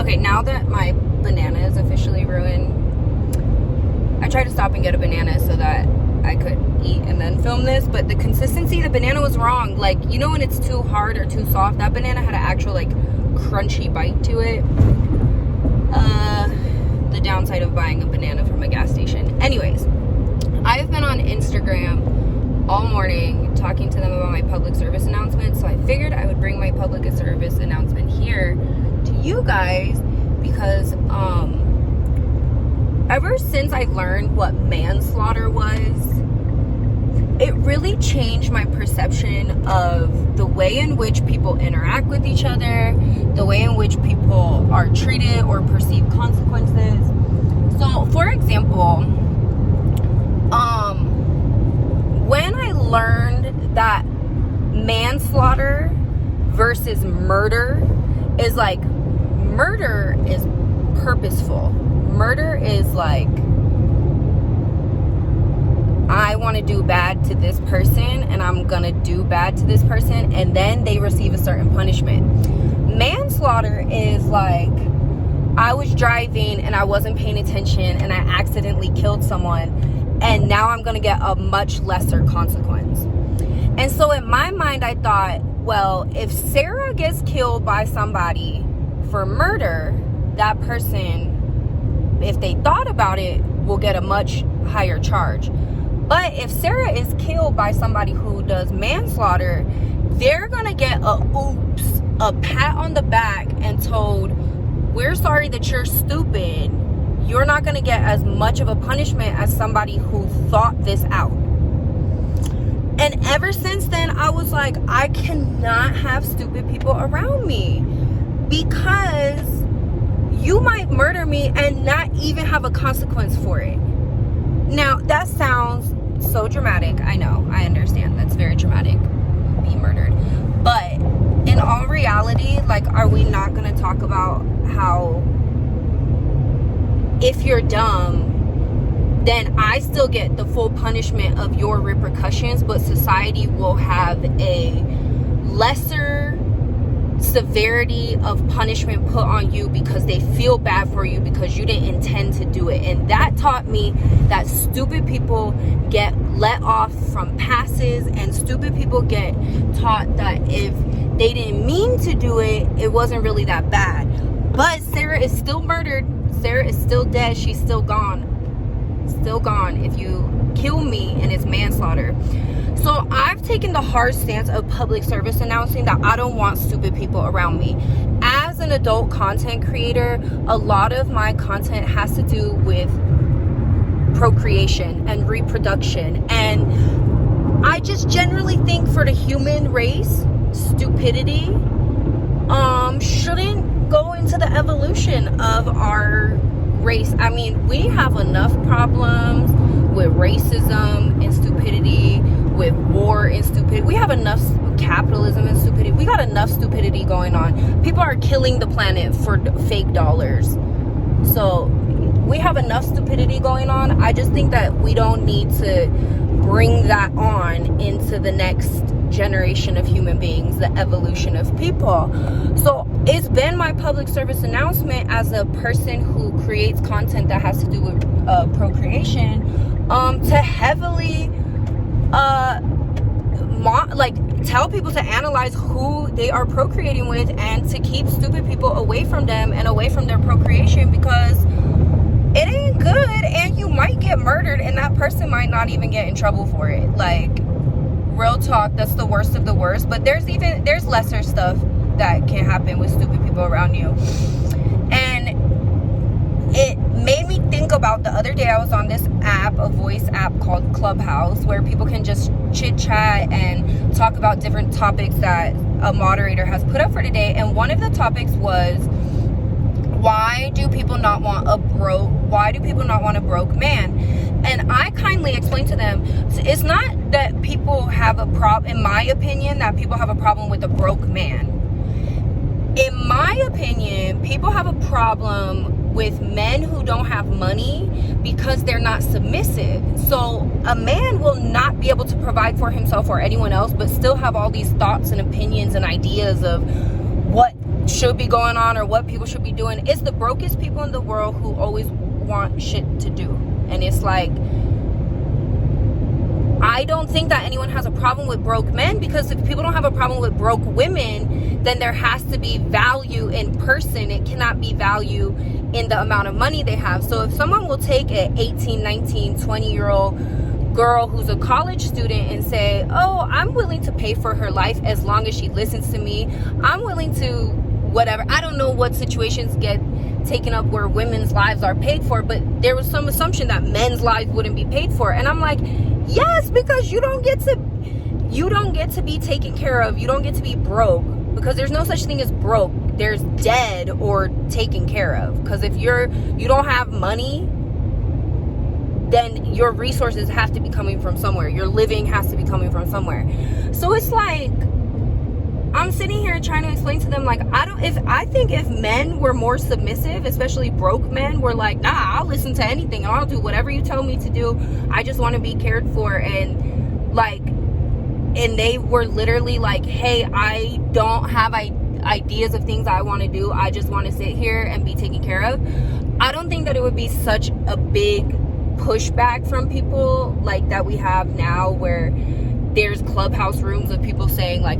Okay, now that my banana is officially ruined, I tried to stop and get a banana so that I could eat and then film this, but the consistency, the banana was wrong. Like, you know when it's too hard or too soft? That banana had an actual, like, crunchy bite to it. The downside of buying a banana from a gas station. Anyways, I've been on Instagram all morning talking to them about my public service announcement, so I figured I would bring my public service announcement here to you guys because ever since I learned what manslaughter was, it really changed my perception of the way in which people interact with each other, the way in which people are treated or perceive consequences. So, for example, when I learned that manslaughter versus murder is like, murder is purposeful. Murder is like, I want to do bad to this person and I'm gonna do bad to this person and then they receive a certain punishment. Manslaughter is like, I was driving and I wasn't paying attention and I accidentally killed someone and now I'm gonna get a much lesser consequence. And so in my mind I thought, well, if Sarah gets killed by somebody for murder, that person, if they thought about it, will get a much higher charge. But if Sarah is killed by somebody who does manslaughter, they're gonna get a pat on the back and told, we're sorry that you're stupid. You're not gonna get as much of a punishment as somebody who thought this out. And ever since then, I was like, I cannot have stupid people around me because you might murder me and not even have a consequence for it. Now, that sounds so dramatic. I know, I understand. That's very dramatic, be murdered. But in all reality, like, are we not going to talk about how if you're dumb, then I still get the full punishment of your repercussions, but society will have a lesser severity of punishment put on you because they feel bad for you because you didn't intend to do it. And that taught me that stupid people get let off from passes and stupid people get taught that if they didn't mean to do it, it wasn't really that bad. But Sarah is still murdered. Sarah is still dead. She's still gone. Still gone if you kill me and it's manslaughter. So I've taken the hard stance of public service announcing that I don't want stupid people around me. As an adult content creator, a lot of my content has to do with procreation and reproduction. And I just generally think for the human race, stupidity shouldn't go into the evolution of our race. I mean, we have enough problems with racism and stupidity, with war and stupidity. We have enough capitalism and stupidity. We got enough stupidity going on. People are killing the planet for fake dollars. So we have enough stupidity going on. I just think that we don't need to bring that on into the next generation of human beings, the evolution of people. So it's been my public service announcement as a person who creates content that has to do with procreation, to heavily tell people to analyze who they are procreating with and to keep stupid people away from them and away from their procreation, because it ain't good and you might get murdered and that person might not even get in trouble for it. Like, real talk, that's the worst of the worst. But there's lesser stuff that can happen with stupid people around you. And it made me think about the other day I was on this app, a voice app called Clubhouse, where people can just chit chat and talk about different topics that a moderator has put up for today. And one of the topics was, why do people not want a broke man? And I kindly explained to them, it's not that people have a problem, in my opinion, that people have a problem with a broke man. In my opinion, people have a problem with men who don't have money because they're not submissive. So a man will not be able to provide for himself or anyone else, but still have all these thoughts and opinions and ideas of what should be going on or what people should be doing. It's the brokest people in the world who always want shit to do. And it's like, I don't think that anyone has a problem with broke men, because if people don't have a problem with broke women, then there has to be value in person. It cannot be value in the amount of money they have. So if someone will take an 18, 19, 20-year-old girl who's a college student and say, oh, I'm willing to pay for her life as long as she listens to me, I'm willing to whatever. I don't know what situations get taken up where women's lives are paid for, but there was some assumption that men's lives wouldn't be paid for. And I'm like, yes, because you don't get to be taken care of. You don't get to be broke, because there's no such thing as broke. There's dead or taken care of. Because if you don't have money, then your resources have to be coming from somewhere. Your living has to be coming from somewhere. So it's like, I'm sitting here trying to explain to them, like, I think if men were more submissive, especially broke men, were like, nah, I'll listen to anything, I'll do whatever you tell me to do, I just want to be cared for, and they were literally like, hey, I don't have ideas of things I want to do, I just want to sit here and be taken care of. I don't think that it would be such a big pushback from people like that we have now, where there's clubhouse rooms of people saying like,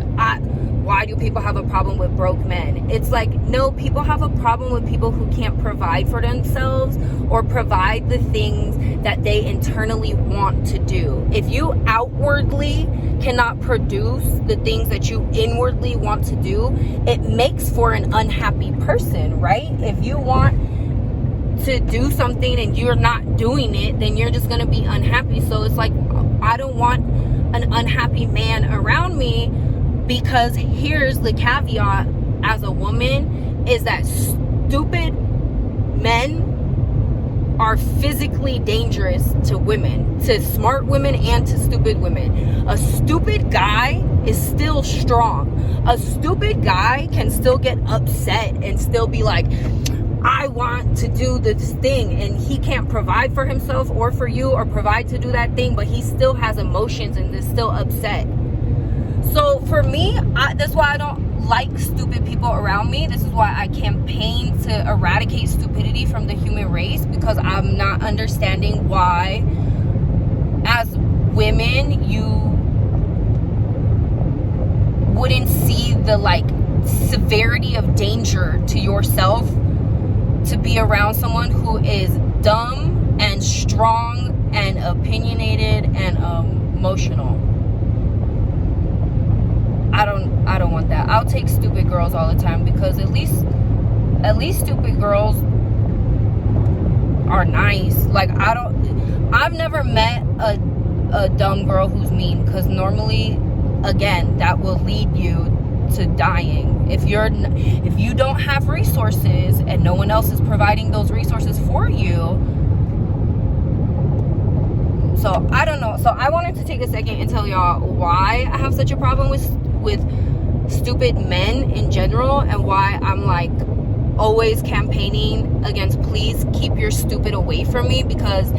why do people have a problem with broke men? It's like, no, people have a problem with people who can't provide for themselves or provide the things that they internally want to do. If you outwardly cannot produce the things that you inwardly want to do, it makes for an unhappy person, right? If you want to do something and you're not doing it, then you're just going to be unhappy. So it's like, I don't want an unhappy man around me, because here's the caveat as a woman, is that stupid men are physically dangerous to women, to smart women and to stupid women. A stupid guy is still strong. A stupid guy can still get upset and still be like, I want to do this thing, and he can't provide for himself or for you or provide to do that thing, but he still has emotions and is still upset. So for me, that's why I don't like stupid people around me. This is why I campaign to eradicate stupidity from the human race, because I'm not understanding why, as women, you wouldn't see the severity of danger to yourself to be around someone who is dumb and strong and opinionated and emotional. I don't want that. I'll take stupid girls all the time, because at least stupid girls are nice. Like, I've never met a dumb girl who's mean, because normally, again, that will lead you to dying. If you don't have resources and no one else is providing those resources for you. So I don't know. So I wanted to take a second and tell y'all why I have such a problem with stupid men in general, and why I'm like always campaigning against, please keep your stupid away from me, because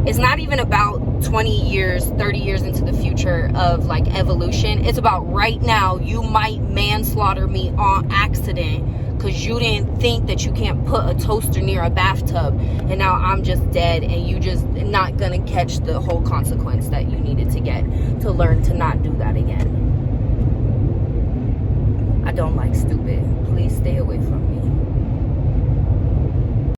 it's not even about 20 years, 30 years into the future of like evolution. It's about right now. You might manslaughter me on accident because you didn't think that you can't put a toaster near a bathtub, and now I'm just dead, and you just not gonna catch the whole consequence that you needed to get to learn to not do that again. I don't like stupid. Please stay away from